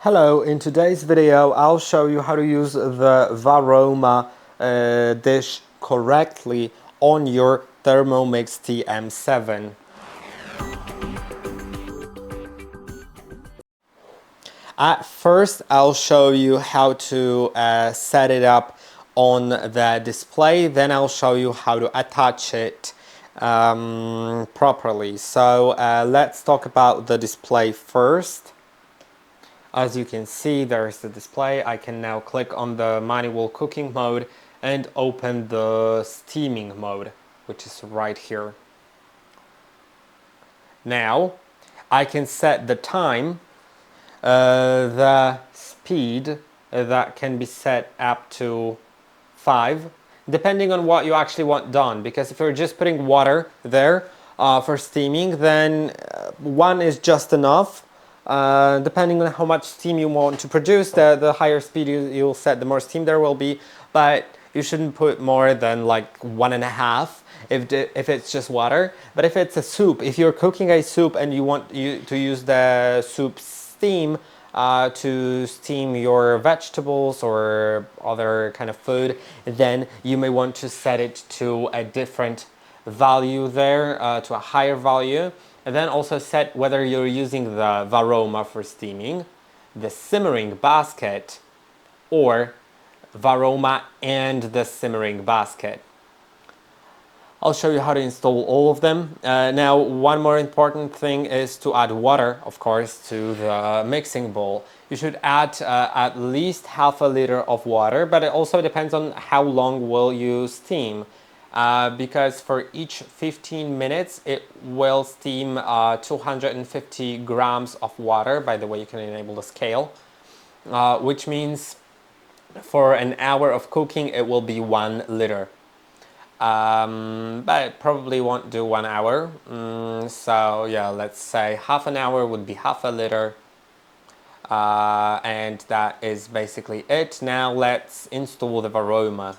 Hello, in today's video I'll show you how to use the Varoma dish correctly on your THERMOMIX TM7. At first I'll show you how to set it up on the display, then I'll show you how to attach it properly. So let's talk about the display first. As you can see, there's the display. I can now click on the manual cooking mode and open the steaming mode, which is right here. Now, I can set the time, the speed that can be set up to 5, depending on what you actually want done. Because if you're just putting water there for steaming, then 1 is just enough. Depending on how much steam you want to produce, the higher speed you'll set, the more steam there will be. But you shouldn't put more than like 1.5 if it's just water. But if it's a soup, if you're cooking a soup and you want to use the soup steam to steam your vegetables or other kind of food, then you may want to set it to a different value there, to a higher value. And then also set whether you're using the Varoma for steaming, the Simmering Basket, or Varoma and the Simmering Basket. I'll show you how to install all of them. Now, one more important thing is to add water, of course, to the mixing bowl. You should add at least half a liter of water, but it also depends on how long will you steam. Because for each 15 minutes it will steam 250 grams of water. By the way, you can enable the scale, which means for an hour of cooking it will be 1 liter. But it probably won't do 1 hour, so yeah, let's say half an hour would be half a liter, and that is basically it. Now let's install the Varoma.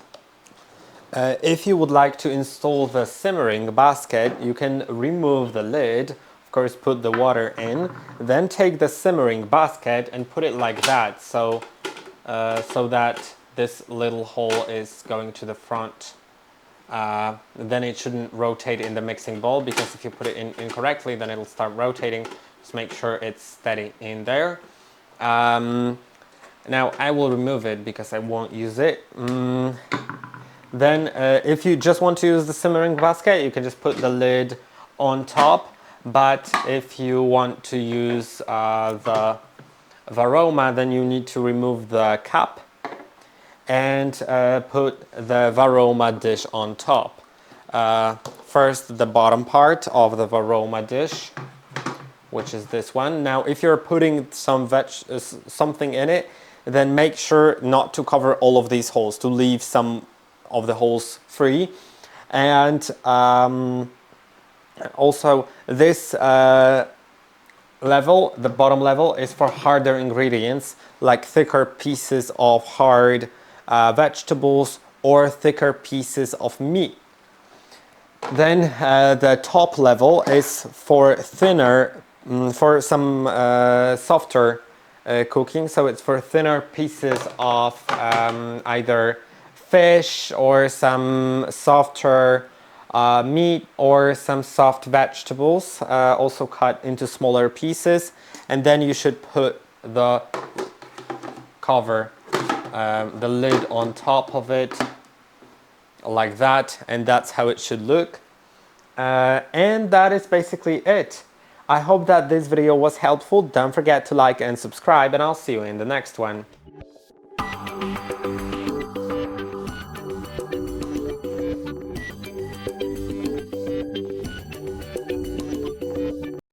If you would like to install the Simmering Basket, you can remove the lid, of course put the water in, then take the Simmering Basket and put it like that, so that this little hole is going to the front. Then it shouldn't rotate in the mixing bowl, because if you put it in incorrectly, then it'll start rotating. Just make sure it's steady in there. Now I will remove it because I won't use it. Then if you just want to use the Simmering Basket, you can just put the lid on top. But if you want to use the Varoma, then you need to remove the cap and put the Varoma dish on top. First, the bottom part of the Varoma dish, which is this one. Now, if you're putting something in it, then make sure not to cover all of these holes, to leave some of the holes free. And also this level, the bottom level, is for harder ingredients like thicker pieces of hard vegetables or thicker pieces of meat. Then the top level is for thinner, for some softer cooking, so it's for thinner pieces of either fish or some softer meat or some soft vegetables, also cut into smaller pieces. And then you should put the cover, the lid on top of it like that, and that's how it should look. And that is basically it. I hope that this video was helpful. Don't forget to like and subscribe, and I'll see you in the next one.